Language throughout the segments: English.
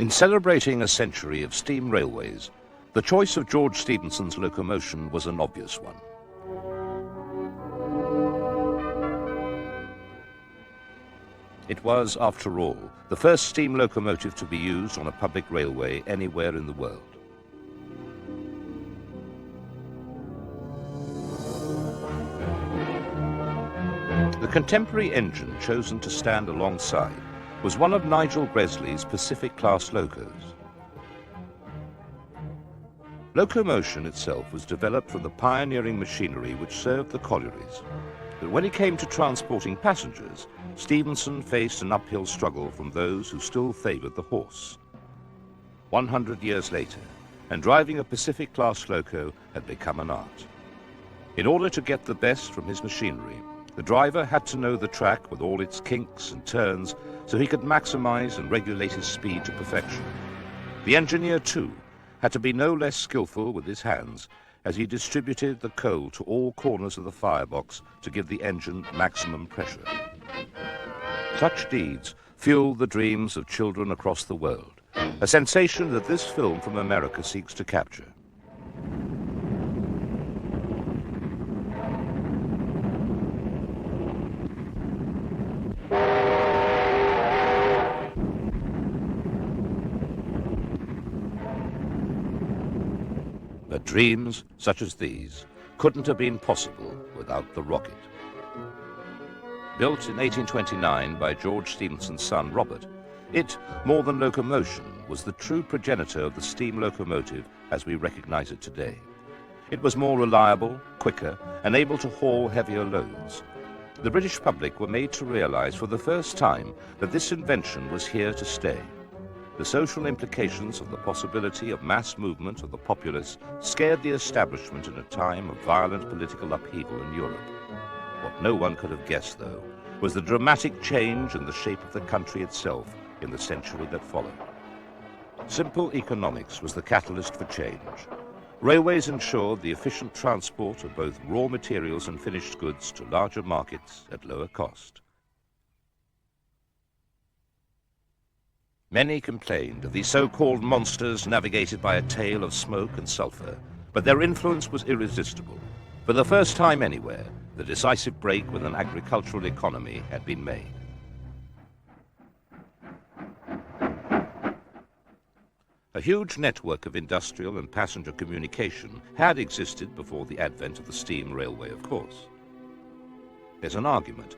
In celebrating a century of steam railways, the choice of George Stephenson's locomotion was an obvious one. It was, after all, the first steam locomotive to be used on a public railway anywhere in the world. The contemporary engine chosen to stand alongside was one of Nigel Gresley's Pacific-class locos. Locomotion itself was developed from the pioneering machinery which served the collieries. But when it came to transporting passengers, Stephenson faced an uphill struggle from those who still favoured the horse. 100 years later, and driving a Pacific-class loco had become an art. In order to get the best from his machinery, the driver had to know the track with all its kinks and turns so he could maximize and regulate his speed to perfection. The engineer, too, had to be no less skillful with his hands as he distributed the coal to all corners of the firebox to give the engine maximum pressure. Such deeds fueled the dreams of children across the world, a sensation that this film from America seeks to capture. But dreams such as these couldn't have been possible without the rocket. Built in 1829 by George Stephenson's son Robert, it, more than locomotion, was the true progenitor of the steam locomotive as we recognize it today. It was more reliable, quicker, and able to haul heavier loads. The British public were made to realize for the first time that this invention was here to stay. The social implications of the possibility of mass movement of the populace scared the establishment in a time of violent political upheaval in Europe. What no one could have guessed, though, was the dramatic change in the shape of the country itself in the century that followed. Simple economics was the catalyst for change. Railways ensured the efficient transport of both raw materials and finished goods to larger markets at lower cost. Many complained of these so-called monsters navigated by a tail of smoke and sulphur, but their influence was irresistible. For the first time anywhere, the decisive break with an agricultural economy had been made. A huge network of industrial and passenger communication had existed before the advent of the steam railway, of course. There's an argument.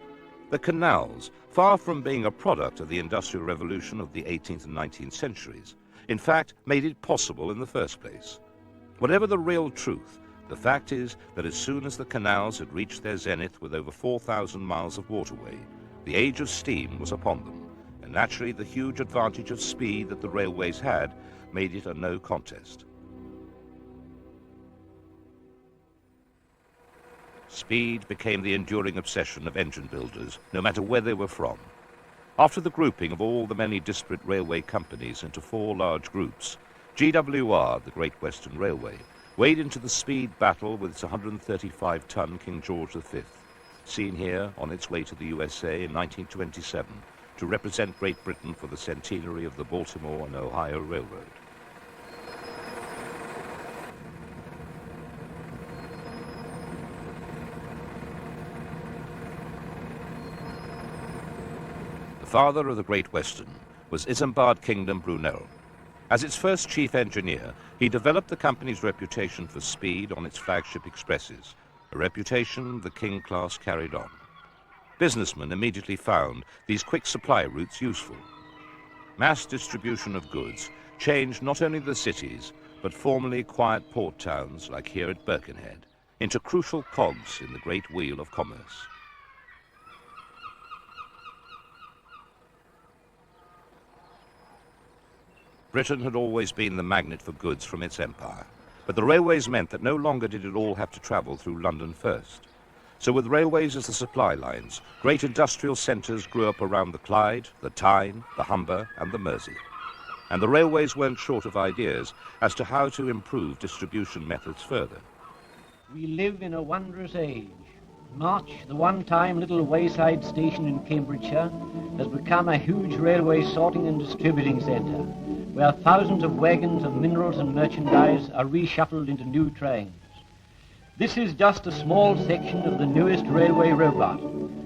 The canals, far from being a product of the Industrial Revolution of the 18th and 19th centuries, in fact made it possible in the first place. Whatever the real truth, the fact is that as soon as the canals had reached their zenith with over 4,000 miles of waterway, the age of steam was upon them, and naturally the huge advantage of speed that the railways had made it a no contest. Speed became the enduring obsession of engine builders, no matter where they were from. After the grouping of all the many disparate railway companies into 4 large groups, GWR, the Great Western Railway, wade into the speed battle with its 135-ton King George V, seen here on its way to the USA in 1927 to represent Great Britain for the centenary of the Baltimore and Ohio Railroad. The father of the Great Western was Isambard Kingdom Brunel. As its first chief engineer, he developed the company's reputation for speed on its flagship expresses, a reputation the King class carried on. Businessmen immediately found these quick supply routes useful. Mass distribution of goods changed not only the cities, but formerly quiet port towns like here at Birkenhead, into crucial cogs in the great wheel of commerce. Britain had always been the magnet for goods from its empire, but the railways meant that no longer did it all have to travel through London first. So with railways as the supply lines, great industrial centres grew up around the Clyde, the Tyne, the Humber and the Mersey. And the railways weren't short of ideas as to how to improve distribution methods further. We live in a wondrous age. Notch, the one-time little wayside station in Cambridgeshire, has become a huge railway sorting and distributing centre. where thousands of wagons of minerals and merchandise are reshuffled into new trains. This is just a small section of the newest railway robot,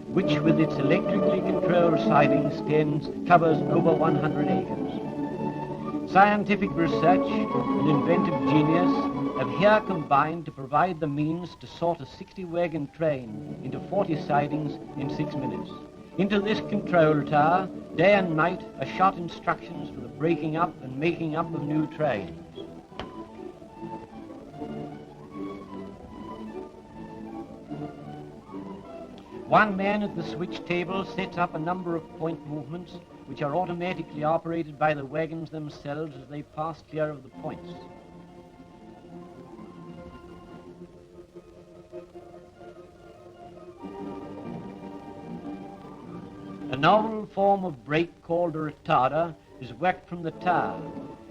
which with its electrically controlled siding covers over 100 acres. Scientific research and inventive genius have here combined to provide the means to sort a 60-wagon train into 40 sidings in 6 minutes. Into this control tower, day and night, are shot instructions for the breaking up and making up of new trains. One man at the switch table sets up a number of point movements which are automatically operated by the wagons themselves as they pass clear of the points. A novel form of brake called a retarder is worked from the tower.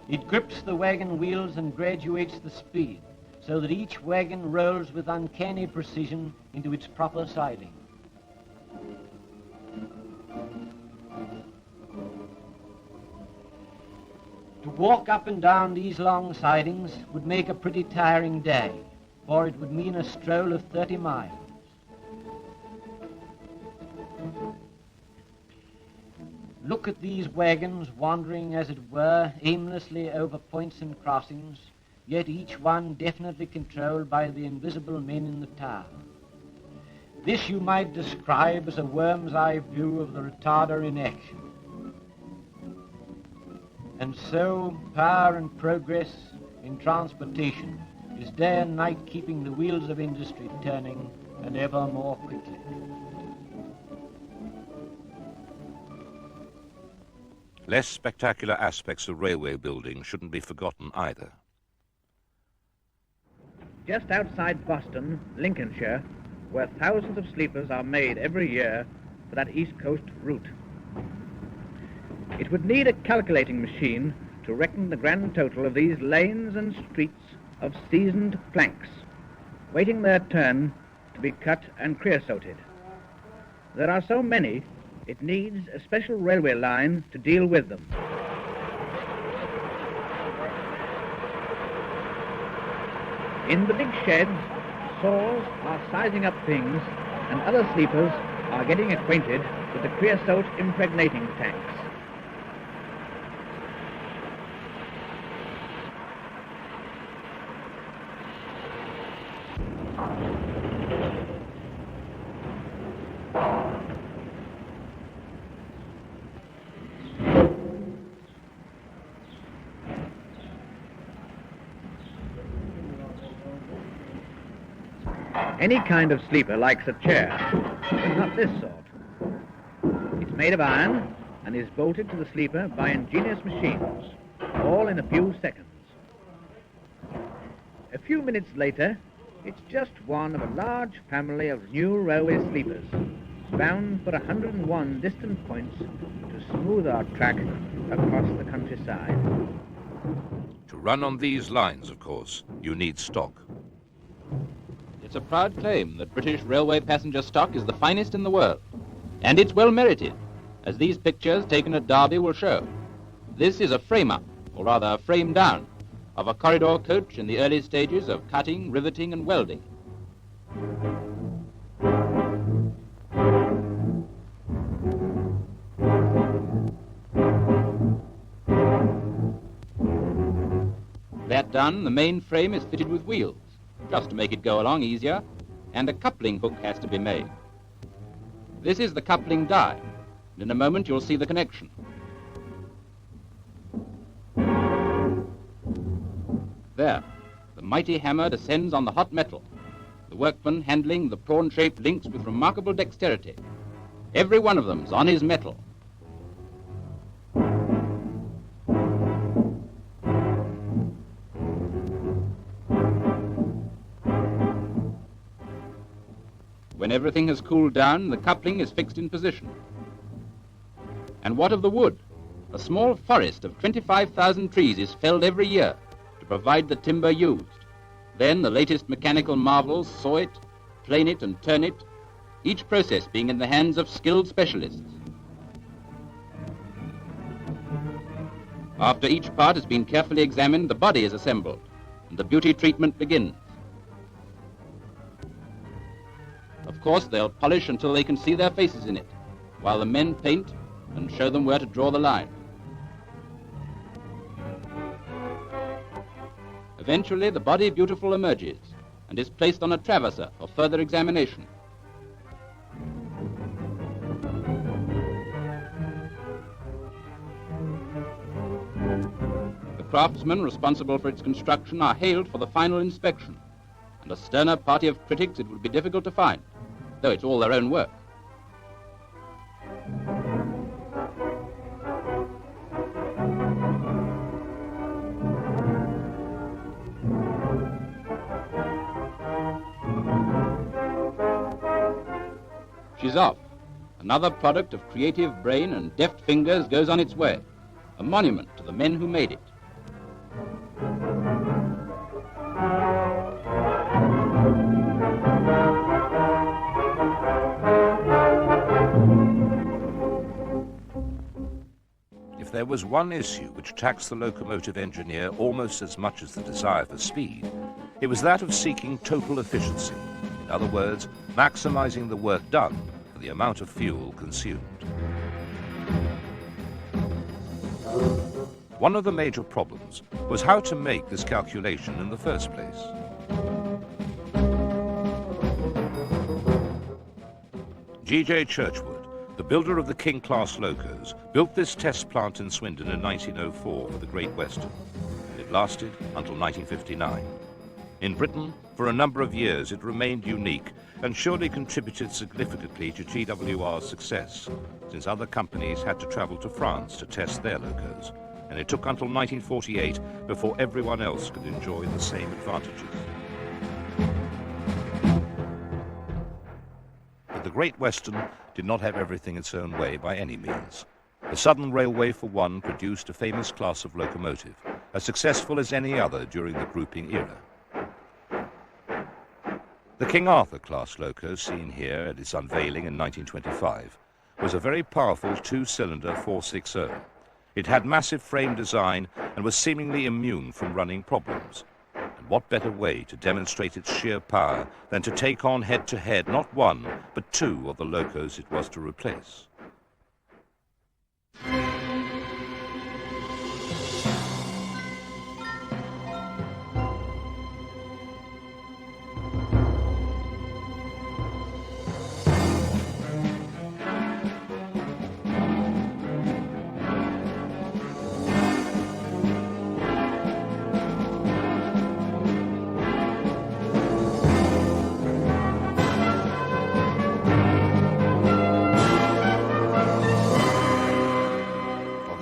It grips the wagon wheels and graduates the speed so that each wagon rolls with uncanny precision into its proper siding. To walk up and down these long sidings would make a pretty tiring day, for it would mean a stroll of 30 miles. Look at these wagons wandering, as it were, aimlessly over points and crossings, yet each one definitely controlled by the invisible men in the tower. This you might describe as a worm's eye view of the retarder in action. And so, power and progress in transportation is day and night keeping the wheels of industry turning, and ever more quickly. Less spectacular aspects of railway building shouldn't be forgotten either. Just outside Boston, Lincolnshire, where thousands of sleepers are made every year for that East Coast route. It would need a calculating machine to reckon the grand total of these lanes and streets of seasoned planks, waiting their turn to be cut and creosoted. There are so many, it needs a special railway line to deal with them. In the big sheds, saws are sizing up things, and other sleepers are getting acquainted with the creosote impregnating tanks. Any kind of sleeper likes a chair, but not this sort. It's made of iron and is bolted to the sleeper by ingenious machines, all in a few seconds. A few minutes later, it's just one of a large family of new railway sleepers, bound for 101 distant points to smooth our track across the countryside. To run on these lines, of course, you need stock. It's a proud claim that British railway passenger stock is the finest in the world. And it's well merited, as these pictures taken at Derby will show. This is a frame-up, or rather a frame-down, of a corridor coach in the early stages of cutting, riveting and welding. That done, the main frame is fitted with wheels, just to make it go along easier, and a coupling hook has to be made. This is the coupling die, and in a moment you'll see the connection. There, the mighty hammer descends on the hot metal, the workman handling the prawn-shaped links with remarkable dexterity. Every one of them's on his metal. When everything has cooled down, the coupling is fixed in position. And what of the wood? A small forest of 25,000 trees is felled every year to provide the timber used. Then the latest mechanical marvels saw it, plane it and turn it, each process being in the hands of skilled specialists. After each part has been carefully examined, the body is assembled, and the beauty treatment begins. Of course, they'll polish until they can see their faces in it, while the men paint and show them where to draw the line. Eventually, the body beautiful emerges and is placed on a traverser for further examination. The craftsmen responsible for its construction are hailed for the final inspection, and a sterner party of critics it would be difficult to find, though it's all their own work. She's off. Another product of creative brain and deft fingers goes on its way, a monument to the men who made it. If there was one issue which taxed the locomotive engineer almost as much as the desire for speed, it was that of seeking total efficiency. In other words, maximizing the work done for the amount of fuel consumed. One of the major problems was how to make this calculation in the first place. G.J. Churchward, the builder of the King-class locos, built this test plant in Swindon in 1904 for the Great Western. It lasted until 1959. In Britain, for a number of years, it remained unique and surely contributed significantly to GWR's success, since other companies had to travel to France to test their locos, and it took until 1948 before everyone else could enjoy the same advantages. But the Great Western did not have everything its own way by any means. The Southern Railway, for one, produced a famous class of locomotive, as successful as any other during the grouping era. The King Arthur class loco, seen here at its unveiling in 1925, was a very powerful two-cylinder 460. It had massive frame design and was seemingly immune from running problems. And what better way to demonstrate its sheer power than to take on head-to-head not one, but two of the locos it was to replace.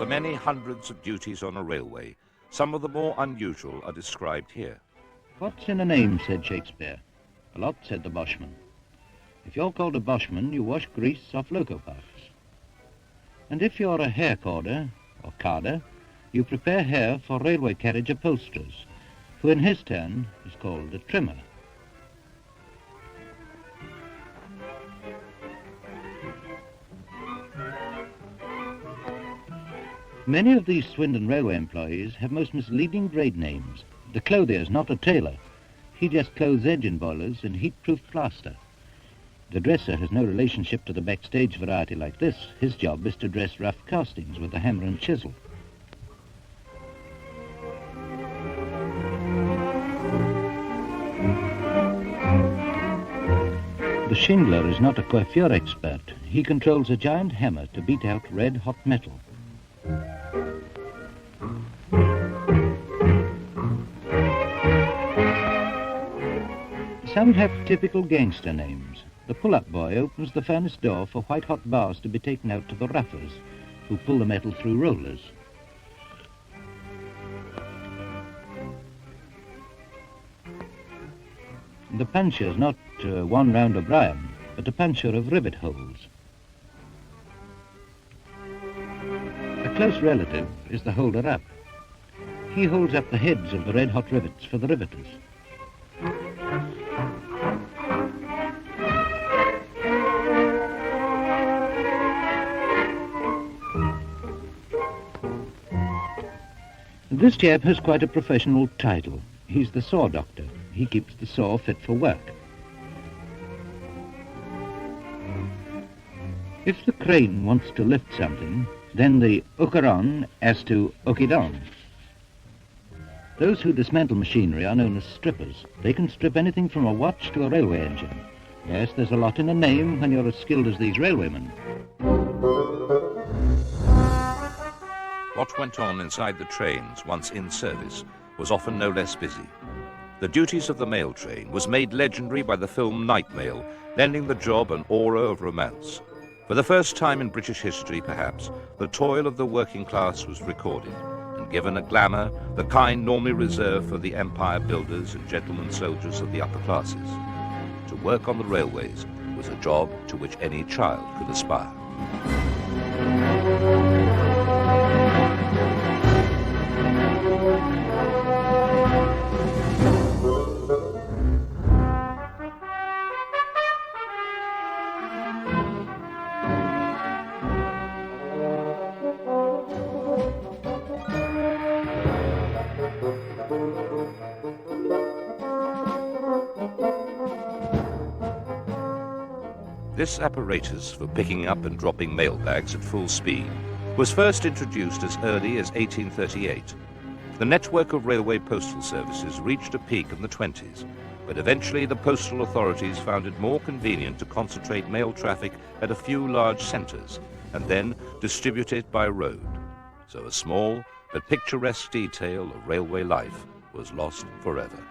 Many hundreds of duties on a railway, some of the more unusual are described here. What's in a name, said Shakespeare. A lot, said the Boshman. If you're called a Boshman, you wash grease off loco parts. And if you're a hair corder, or carder, you prepare hair for railway carriage upholsterers, who in his turn is called a trimmer. Many of these Swindon Railway employees have most misleading grade names. The clothier's not a tailor. He just clothes engine boilers in heat-proof plaster. The dresser has no relationship to the backstage variety like this. His job is to dress rough castings with a hammer and chisel. The shingler is not a coiffure expert. He controls a giant hammer to beat out red-hot metal. Some have typical gangster names. The pull-up boy opens the furnace door for white-hot bars to be taken out to the roughers, who pull the metal through rollers. The puncher's not one round O'Brien, but a puncher of rivet holes. A close relative is the holder-up. He holds up the heads of the red-hot rivets for the riveters. This chap has quite a professional title. He's the saw doctor. He keeps the saw fit for work. If the crane wants to lift something, then the hooker on has to hook it on. Those who dismantle machinery are known as strippers. They can strip anything from a watch to a railway engine. Yes, there's a lot in a name when you're as skilled as these railwaymen. What went on inside the trains, once in service, was often no less busy. The duties of the mail train was made legendary by the film Night Mail, lending the job an aura of romance. For the first time in British history, perhaps, the toil of the working class was recorded and given a glamour, the kind normally reserved for the empire builders and gentlemen soldiers of the upper classes. To work on the railways was a job to which any child could aspire. This apparatus for picking up and dropping mail bags at full speed was first introduced as early as 1838. The network of railway postal services reached a peak in the 20s, but eventually the postal authorities found it more convenient to concentrate mail traffic at a few large centres and then distribute it by road. So a small but picturesque detail of railway life was lost forever.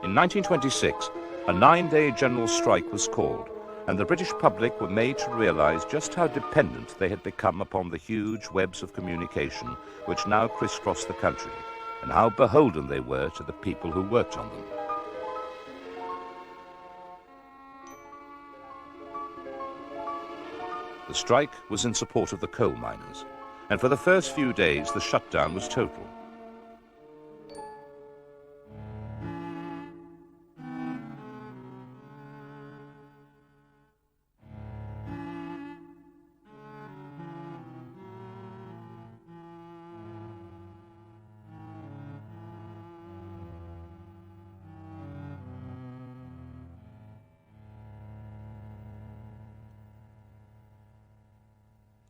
In 1926, a 9-day general strike was called, and the British public were made to realise just how dependent they had become upon the huge webs of communication which now crisscrossed the country, and how beholden they were to the people who worked on them. The strike was in support of the coal miners, and for the first few days the shutdown was total.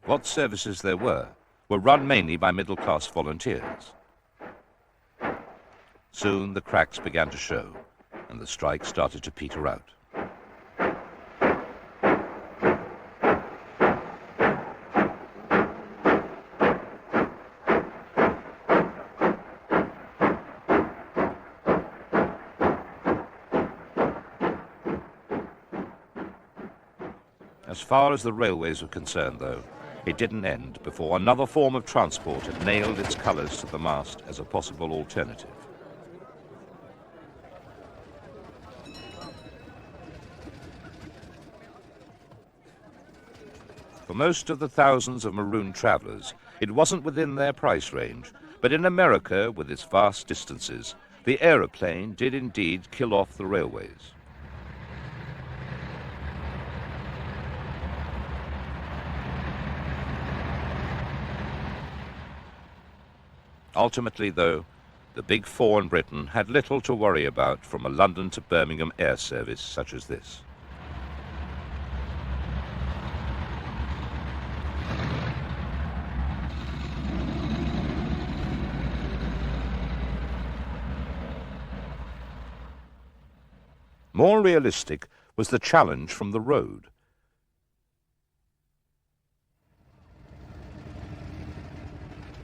What services there were run mainly by middle-class volunteers. Soon the cracks began to show, and the strike started to peter out. As far as the railways were concerned, though, it didn't end before another form of transport had nailed its colours to the mast as a possible alternative. For most of the thousands of marooned travellers, it wasn't within their price range, but in America, with its vast distances, the aeroplane did indeed kill off the railways. Ultimately, though, the Big Four in Britain had little to worry about from a London to Birmingham air service such as this. More realistic was the challenge from the road.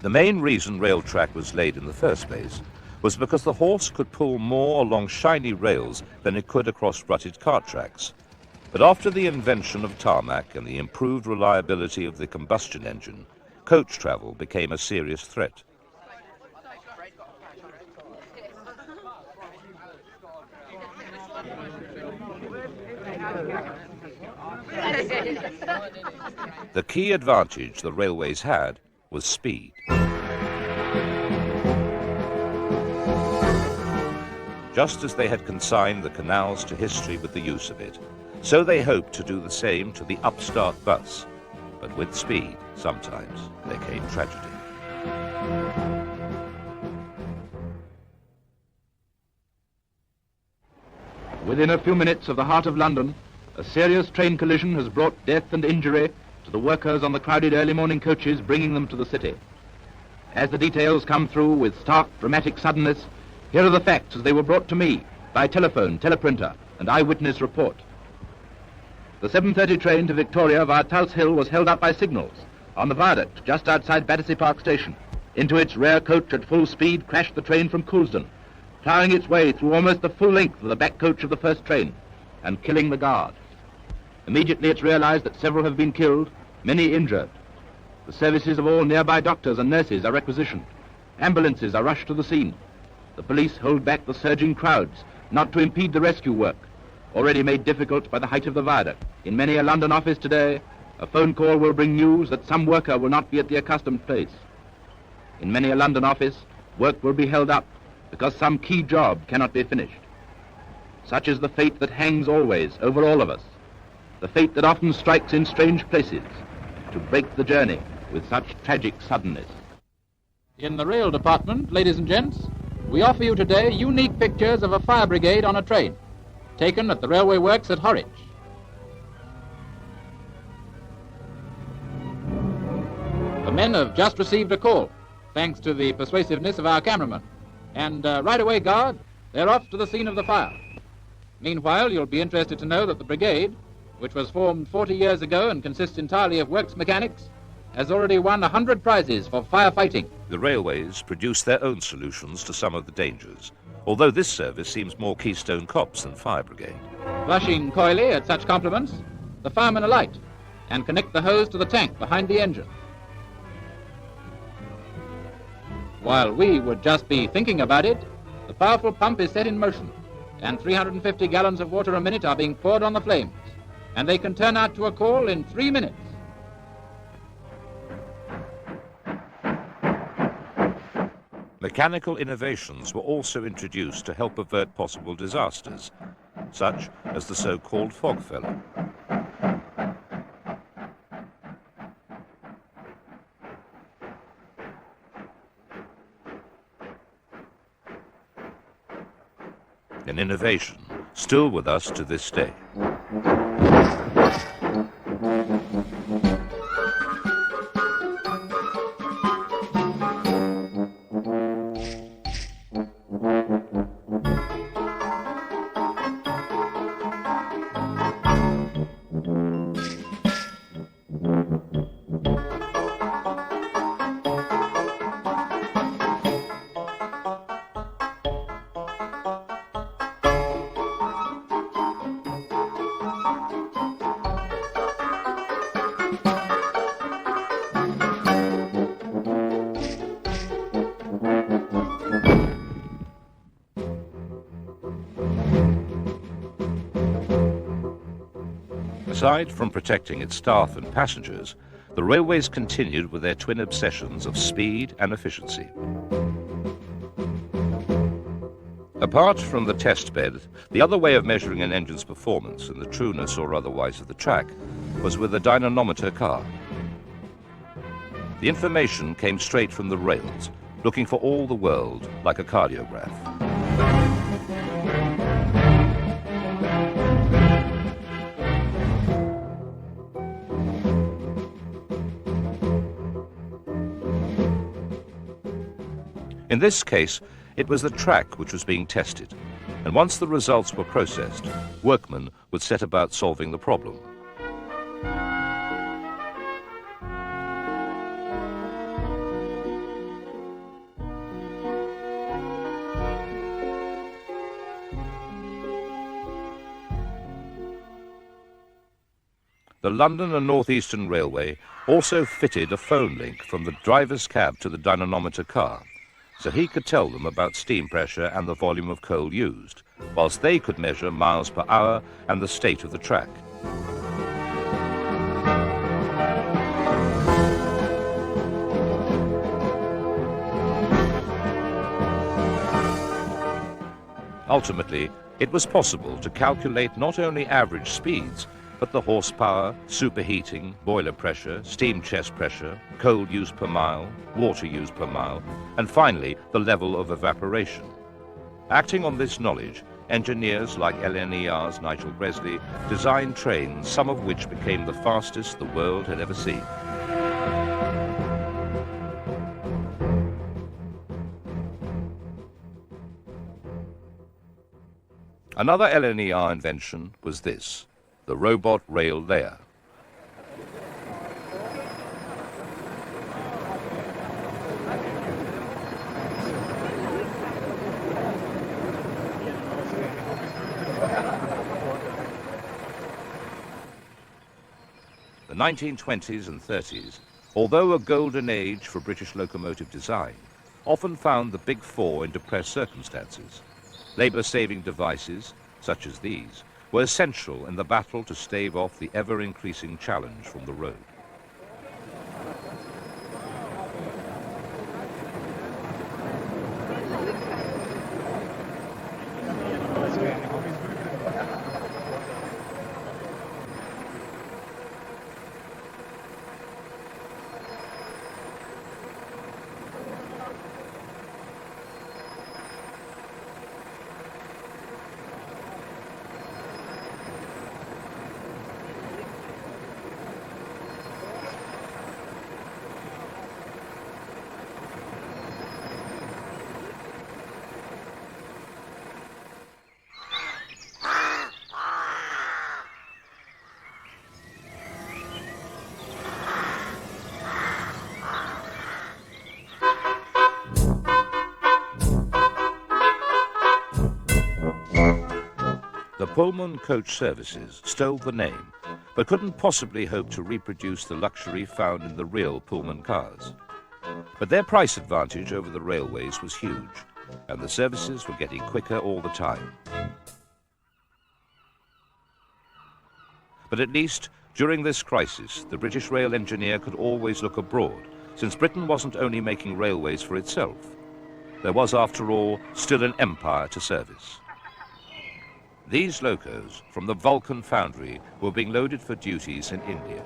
The main reason rail track was laid in the first place was because the horse could pull more along shiny rails than it could across rutted cart tracks. But after the invention of tarmac and the improved reliability of the combustion engine, coach travel became a serious threat. The key advantage the railways had was speed. Just as they had consigned the canals to history with the use of it, so they hoped to do the same to the upstart bus. But with speed, sometimes, there came tragedy. Within a few minutes of the heart of London, a serious train collision has brought death and injury to the workers on the crowded early morning coaches bringing them to the city. As the details come through with stark, dramatic suddenness, here are the facts as they were brought to me by telephone, teleprinter, and eyewitness report. The 7:30 train to Victoria via Tulse Hill was held up by signals on the viaduct just outside Battersea Park Station. Into its rear coach at full speed crashed the train from Coulsdon, ploughing its way through almost the full length of the back coach of the first train and killing the guard. Immediately it's realized that several have been killed, many injured. The services of all nearby doctors and nurses are requisitioned. Ambulances are rushed to the scene. The police hold back the surging crowds, not to impede the rescue work, already made difficult by the height of the viaduct. In many a London office today, a phone call will bring news that some worker will not be at the accustomed place. In many a London office, work will be held up because some key job cannot be finished. Such is the fate that hangs always over all of us, the fate that often strikes in strange places to break the journey with such tragic suddenness. In the rail department, ladies and gents, we offer you today unique pictures of a fire brigade on a train, taken at the railway works at Horwich. The men have just received a call, thanks to the persuasiveness of our cameraman. And right away, guard, they're off to the scene of the fire. Meanwhile, you'll be interested to know that the brigade, which was formed 40 years ago and consists entirely of works mechanics, has already won 100 prizes for firefighting. The railways produce their own solutions to some of the dangers, although this service seems more Keystone Cops than Fire Brigade. Blushing coyly at such compliments, the firemen alight and connect the hose to the tank behind the engine. While we would just be thinking about it, the powerful pump is set in motion, and 350 gallons of water a minute are being poured on the flames, and they can turn out to a call in 3 minutes. Mechanical innovations were also introduced to help avert possible disasters, such as the so-called fog fellow. An innovation still with us to this day. Aside from protecting its staff and passengers, the railways continued with their twin obsessions of speed and efficiency. Apart from the test bed, the other way of measuring an engine's performance and the trueness or otherwise of the track was with a dynamometer car. The information came straight from the rails, looking for all the world like a cardiograph. In this case, it was the track which was being tested, and once the results were processed, workmen would set about solving the problem. The London and North Eastern Railway also fitted a phone link from the driver's cab to the dynamometer car, so he could tell them about steam pressure and the volume of coal used, whilst they could measure miles per hour and the state of the track. Ultimately, it was possible to calculate not only average speeds, but the horsepower, superheating, boiler pressure, steam chest pressure, coal use per mile, water use per mile, and finally the level of evaporation. Acting on this knowledge, engineers like LNER's Nigel Gresley designed trains, some of which became the fastest the world had ever seen. Another LNER invention was this, the robot rail layer. The 1920s and 30s, although a golden age for British locomotive design, often found the Big Four in depressed circumstances. Labour-saving devices, such as these, were essential in the battle to stave off the ever-increasing challenge from the road. The Pullman coach services stole the name, but couldn't possibly hope to reproduce the luxury found in the real Pullman cars. But their price advantage over the railways was huge, and the services were getting quicker all the time. But at least, during this crisis, the British rail engineer could always look abroad, since Britain wasn't only making railways for itself. There was, after all, still an empire to service. These locos from the Vulcan foundry were being loaded for duties in India.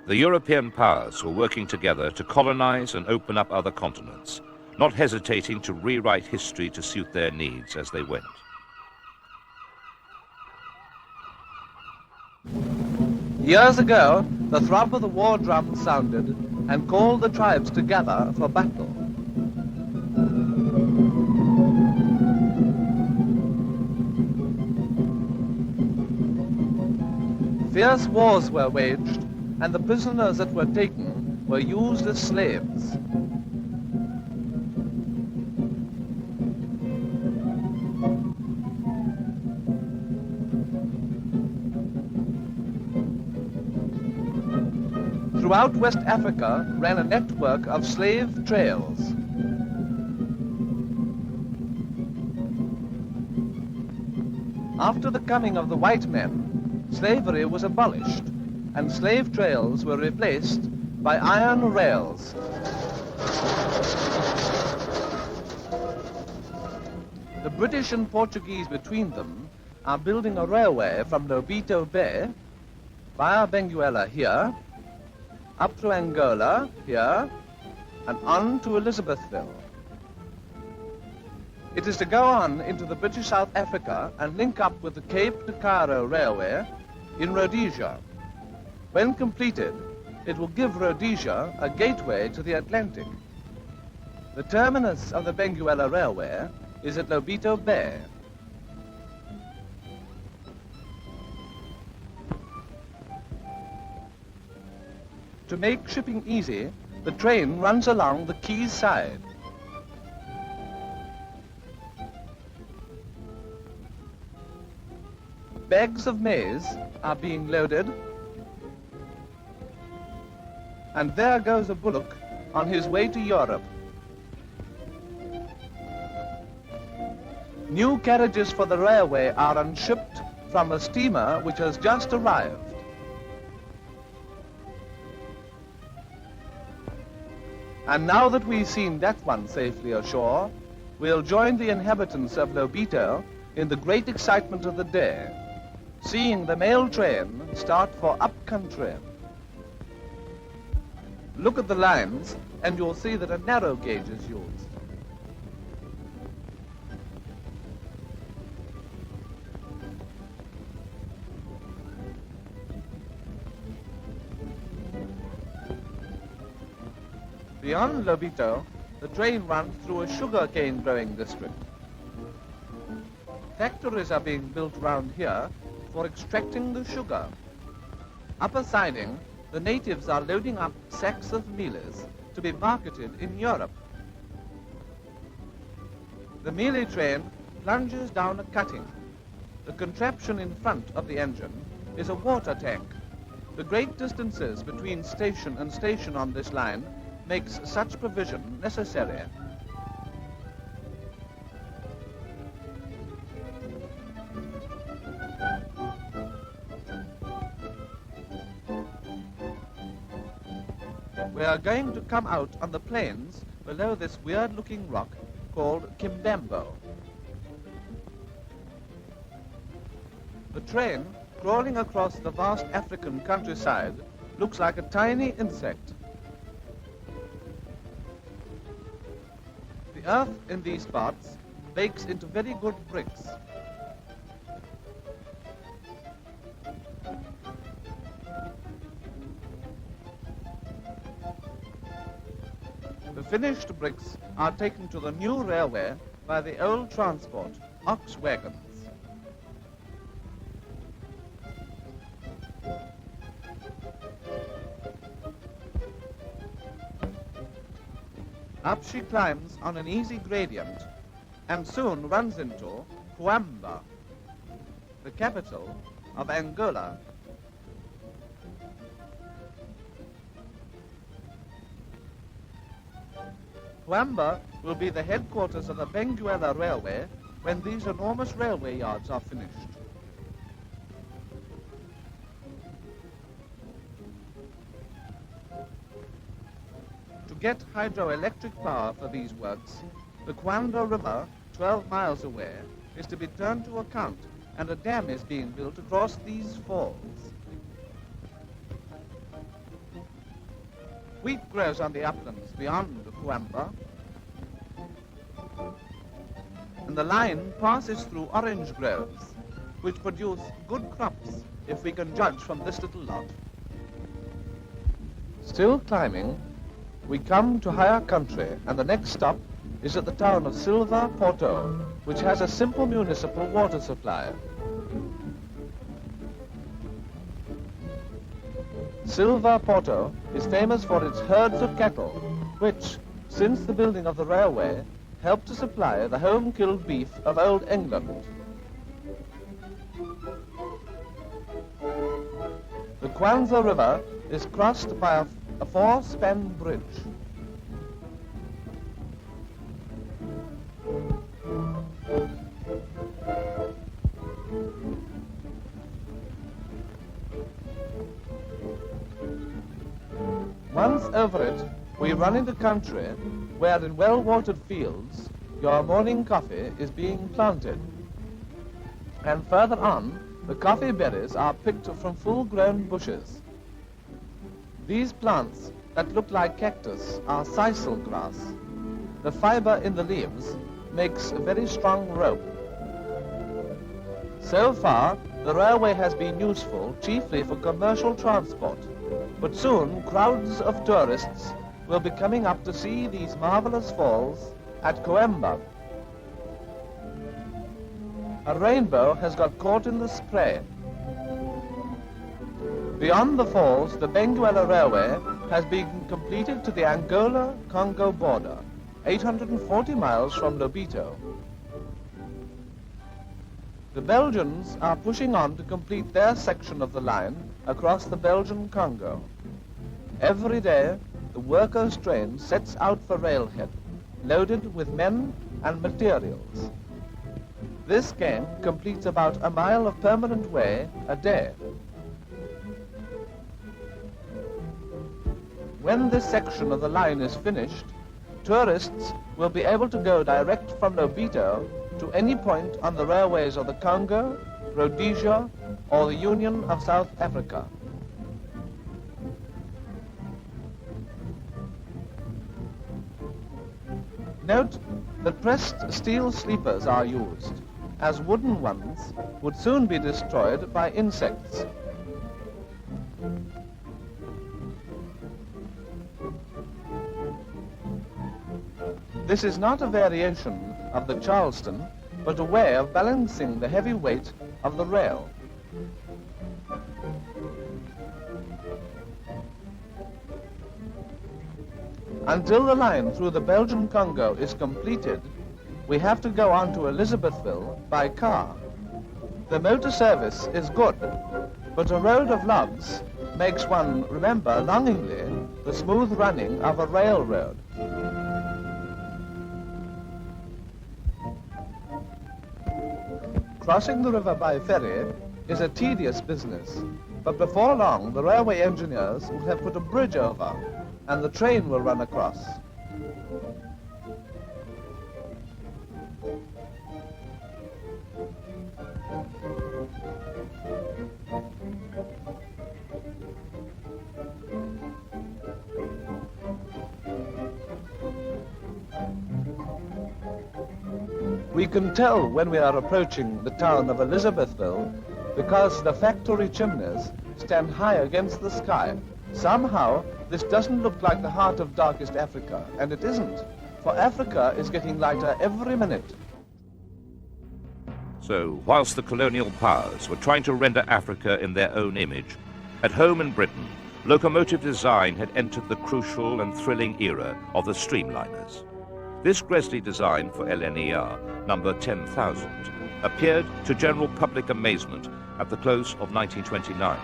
The European powers were working together to colonize and open up other continents, not hesitating to rewrite history to suit their needs as they went. Years ago, the throb of the war drum sounded and called the tribes together for battle. Fierce wars were waged, and the prisoners that were taken were used as slaves. Throughout West Africa ran a network of slave trails. After the coming of the white men, slavery was abolished, and slave trails were replaced by iron rails. The British and Portuguese between them are building a railway from Lobito Bay via Benguela here, up to Angola here, and on to Elizabethville. It is to go on into the British South Africa and link up with the Cape to Cairo Railway in Rhodesia. When completed, it will give Rhodesia a gateway to the Atlantic. The terminus of the Benguela Railway is at Lobito Bay. To make shipping easy, the train runs along the quay's side. Bags of maize are being loaded. And there goes a bullock on his way to Europe. New carriages for the railway are unshipped from a steamer which has just arrived. And now that we've seen that one safely ashore, we'll join the inhabitants of Lobito in the great excitement of the day, seeing the mail train start for up country. Look at the lines and you'll see that a narrow gauge is used. Beyond Lobito, the train runs through a sugar-cane growing district. Factories are being built around here for extracting the sugar. Up a siding, the natives are loading up sacks of mealies to be marketed in Europe. The mealie train plunges down a cutting. The contraption in front of the engine is a water tank. The great distances between station and station on this line makes such provision necessary. We are going to come out on the plains below this weird-looking rock called Kimbambo. The train, crawling across the vast African countryside, looks like a tiny insect. The earth in these parts bakes into very good bricks. The finished bricks are taken to the new railway by the old transport, ox wagons. Up she climbs on an easy gradient and soon runs into Coimbra, the capital of Angola. Coimbra will be the headquarters of the Benguela Railway when these enormous railway yards are finished. To get hydroelectric power for these works, the Coimbra River, 12 miles away, is to be turned to account, and a dam is being built across these falls. Wheat grows on the uplands beyond Coimbra, and the line passes through orange groves, which produce good crops if we can judge from this little lot. Still climbing, we come to higher country, and the next stop is at the town of Silva Porto, which has a simple municipal water supply. Silva Porto is famous for its herds of cattle, which, since the building of the railway, helped to supply the home-killed beef of old England. The Kwanza River is crossed by a four-span bridge. Once over it, we run into country where in well-watered fields your morning coffee is being planted. And further on, the coffee berries are picked from full-grown bushes. These plants that look like cactus are sisal grass. The fiber in the leaves makes a very strong rope. So far, the railway has been useful chiefly for commercial transport, but soon crowds of tourists will be coming up to see these marvelous falls at Coimbra. A rainbow has got caught in the spray. Beyond the falls, the Benguela Railway has been completed to the Angola-Congo border, 840 miles from Lobito. The Belgians are pushing on to complete their section of the line across the Belgian Congo. Every day, the workers' train sets out for railhead, loaded with men and materials. This gang completes about a mile of permanent way a day. When this section of the line is finished, tourists will be able to go direct from Lobito to any point on the railways of the Congo, Rhodesia, or the Union of South Africa. Note that pressed steel sleepers are used, as wooden ones would soon be destroyed by insects. This is not a variation of the Charleston, but a way of balancing the heavy weight of the rail. Until the line through the Belgian Congo is completed, we have to go on to Elizabethville by car. The motor service is good, but a road of logs makes one remember longingly the smooth running of a railroad. Crossing the river by ferry is a tedious business, but before long the railway engineers will have put a bridge over and the train will run across. We can tell when we are approaching the town of Elizabethville because the factory chimneys stand high against the sky. Somehow, this doesn't look like the heart of darkest Africa, and it isn't, for Africa is getting lighter every minute. So, whilst the colonial powers were trying to render Africa in their own image, at home in Britain, locomotive design had entered the crucial and thrilling era of the streamliners. This Gresley design for LNER, number 10,000, appeared to general public amazement at the close of 1929.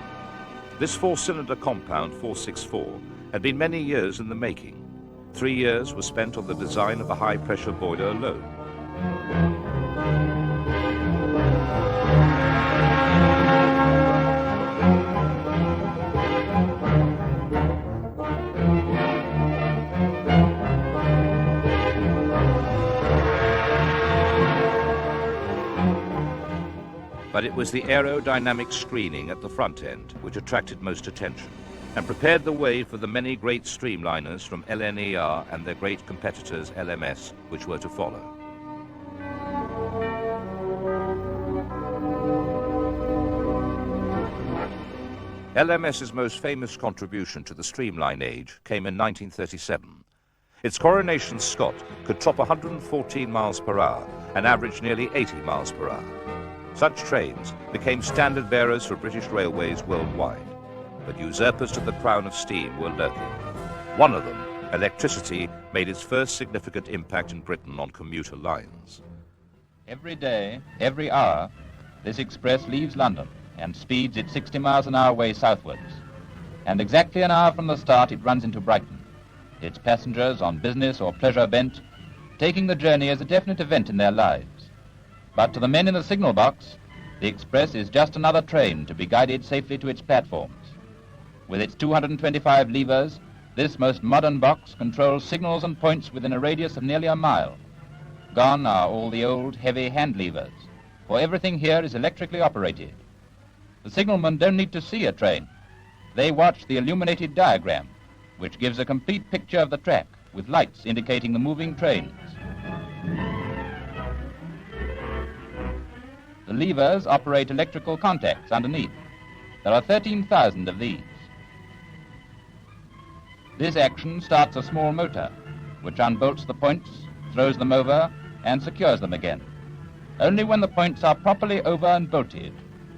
This four-cylinder compound 464 had been many years in the making. 3 years were spent on the design of the high-pressure boiler alone. But it was the aerodynamic screening at the front end which attracted most attention and prepared the way for the many great streamliners from LNER and their great competitors LMS, which were to follow. LMS's most famous contribution to the streamline age came in 1937. Its Coronation Scot could top 114 miles per hour and average nearly 80 miles per hour. Such trains became standard bearers for British railways worldwide, but usurpers to the crown of steam were lurking. One of them, electricity, made its first significant impact in Britain on commuter lines. Every day, every hour, this express leaves London and speeds its 60 miles an hour way southwards. And exactly an hour from the start, it runs into Brighton, its passengers on business or pleasure bent, taking the journey as a definite event in their lives. But to the men in the signal box, the express is just another train to be guided safely to its platforms. With its 225 levers, this most modern box controls signals and points within a radius of nearly a mile. Gone are all the old, heavy hand levers, for everything here is electrically operated. The signalmen don't need to see a train. They watch the illuminated diagram, which gives a complete picture of the track, with lights indicating the moving trains. The levers operate electrical contacts underneath. There are 13,000 of these. This action starts a small motor, which unbolts the points, throws them over, and secures them again. Only when the points are properly over and bolted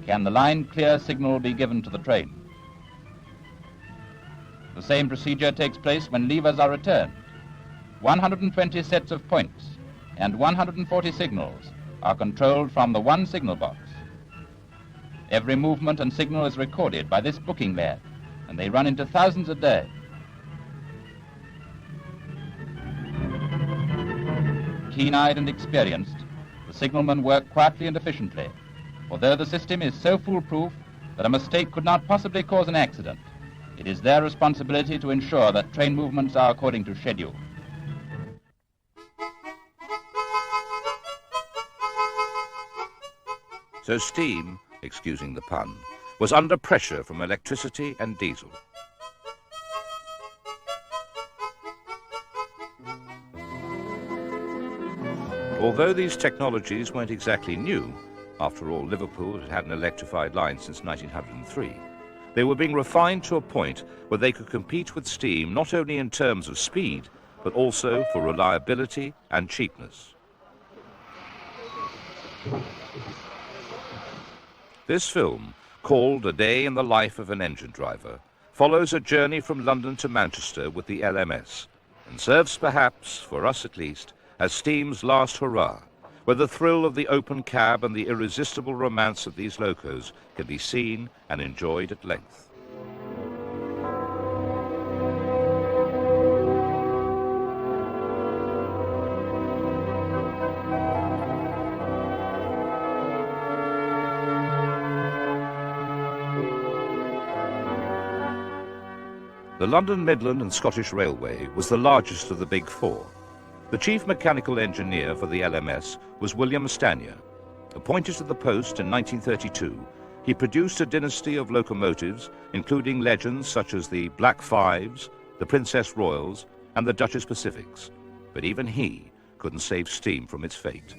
can the line clear signal be given to the train. The same procedure takes place when levers are returned. 120 sets of points and 140 signals are controlled from the one signal box. Every movement and signal is recorded by this booking lad, and they run into thousands a day. keen-eyed and experienced, the signalmen work quietly and efficiently, although the system is so foolproof that a mistake could not possibly cause an accident. It is their responsibility to ensure that train movements are according to schedule. So steam, excusing the pun, was under pressure from electricity and diesel. Although these technologies weren't exactly new, after all, Liverpool had had an electrified line since 1903, they were being refined to a point where they could compete with steam not only in terms of speed, but also for reliability and cheapness. This film, called A Day in the Life of an Engine Driver, follows a journey from London to Manchester with the LMS, and serves perhaps, for us at least, as steam's last hurrah, where the thrill of the open cab and the irresistible romance of these locos can be seen and enjoyed at length. The London Midland and Scottish Railway was the largest of the Big Four. The chief mechanical engineer for the LMS was William Stanier. Appointed to the post in 1932, he produced a dynasty of locomotives, including legends such as the Black Fives, the Princess Royals, and the Duchess Pacifics. But even he couldn't save steam from its fate.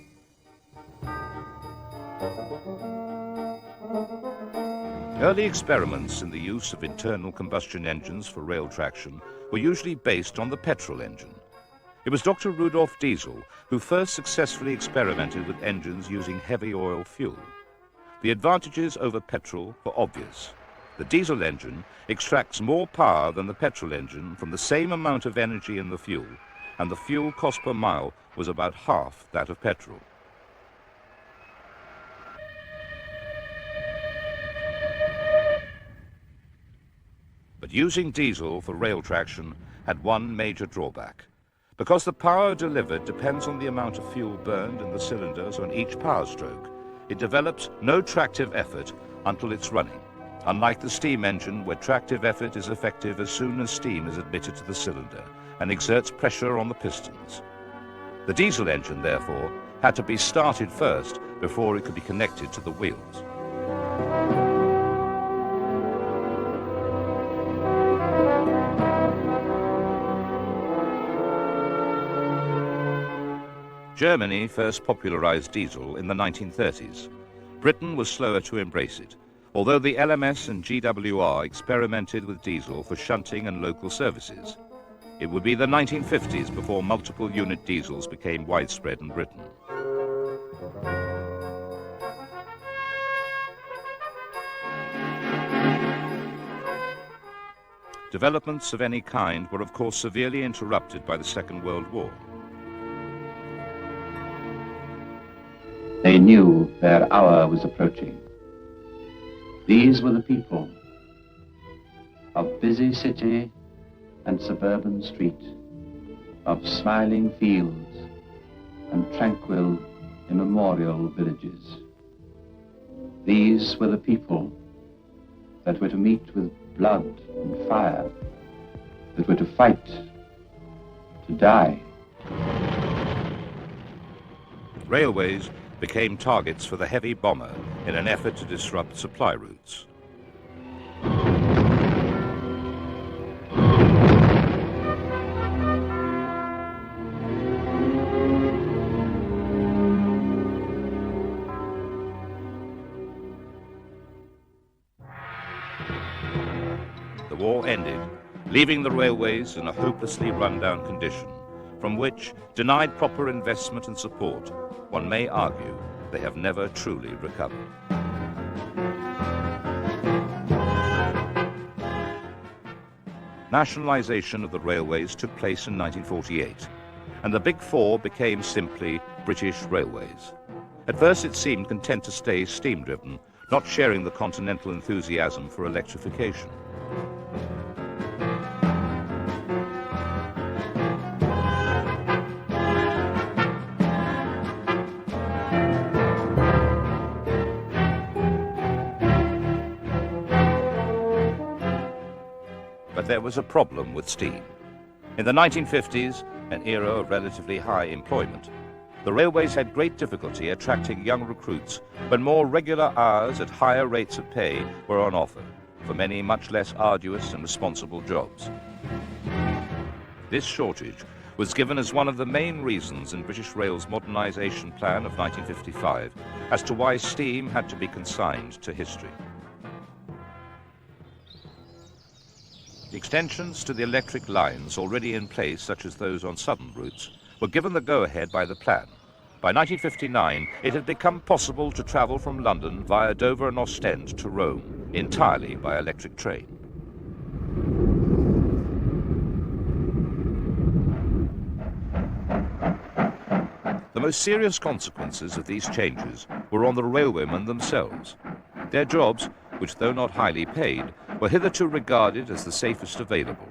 Early experiments in the use of internal combustion engines for rail traction were usually based on the petrol engine. It was Dr. Rudolf Diesel who first successfully experimented with engines using heavy oil fuel. The advantages over petrol were obvious. The diesel engine extracts more power than the petrol engine from the same amount of energy in the fuel, and the fuel cost per mile was about half that of petrol. But using diesel for rail traction had one major drawback. Because the power delivered depends on the amount of fuel burned in the cylinders on each power stroke, it develops no tractive effort until it's running, unlike the steam engine where tractive effort is effective as soon as steam is admitted to the cylinder and exerts pressure on the pistons. The diesel engine, therefore, had to be started first before it could be connected to the wheels. Germany first popularized diesel in the 1930s. Britain was slower to embrace it, although the LMS and GWR experimented with diesel for shunting and local services. It would be the 1950s before multiple unit diesels became widespread in Britain. Developments of any kind were of course severely interrupted by the Second World War. They knew their hour was approaching. These were the people of busy city and suburban street, of smiling fields and tranquil, immemorial villages. These were the people that were to meet with blood and fire, that were to fight, to die. Railways became targets for the heavy bomber in an effort to disrupt supply routes. The war ended, leaving the railways in a hopelessly run-down condition, from which, denied proper investment and support, one may argue they have never truly recovered. Nationalisation of the railways took place in 1948, and the Big Four became simply British Railways. At first it seemed content to stay steam-driven, not sharing the continental enthusiasm for electrification. there was a problem with steam. In the 1950s, an era of relatively high employment, the railways had great difficulty attracting young recruits when more regular hours at higher rates of pay were on offer for many much less arduous and responsible jobs. This shortage was given as one of the main reasons in British Rail's modernisation plan of 1955 as to why steam had to be consigned to history. The extensions to the electric lines already in place, such as those on southern routes, were given the go-ahead by the plan. By 1959, it had become possible to travel from London via Dover and Ostend to Rome, entirely by electric train. The most serious consequences of these changes were on the railwaymen themselves. Their jobs, which though not highly paid, were hitherto regarded as the safest available.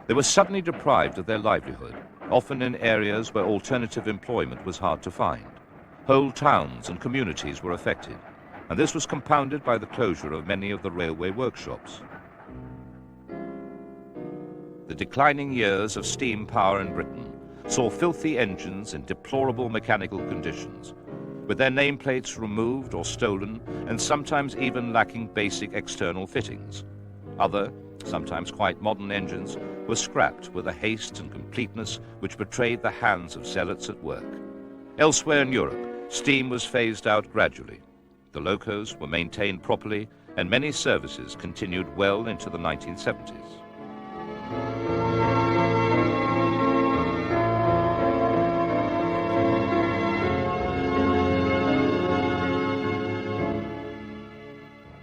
They were suddenly deprived of their livelihood, often in areas where alternative employment was hard to find. Whole towns and communities were affected, and this was compounded by the closure of many of the railway workshops. The declining years of steam power in Britain saw filthy engines in deplorable mechanical conditions, with their nameplates removed or stolen and sometimes even lacking basic external fittings. Other, sometimes quite modern engines were scrapped with a haste and completeness which betrayed the hands of zealots at work. Elsewhere in Europe, steam was phased out gradually. The locos were maintained properly, and many services continued well into the 1970s.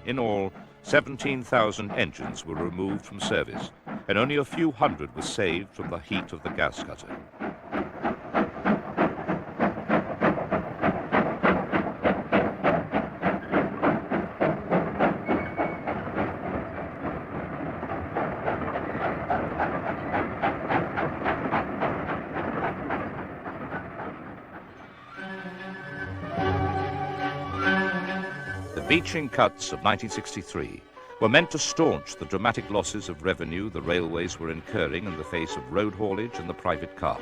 In all, 17,000 engines were removed from service, and only a few hundred were saved from the heat of the gas cutter. The beaching cuts of 1963 were meant to staunch the dramatic losses of revenue the railways were incurring in the face of road haulage and the private car.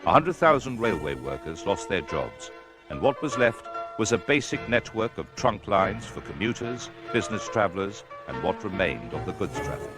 100,000 railway workers lost their jobs, and what was left was a basic network of trunk lines for commuters, business travellers, and what remained of the goods traffic.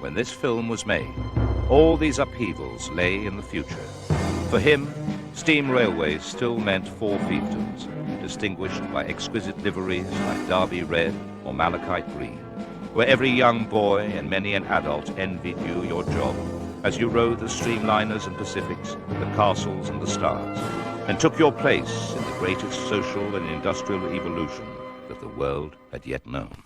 When this film was made, all these upheavals lay in the future. For him, steam railways still meant four fiefdoms, distinguished by exquisite liveries like Derby red or malachite green, where every young boy and many an adult envied you your job as you rode the streamliners and Pacifics, the castles and the stars, and took your place in the greatest social and industrial evolution that the world had yet known.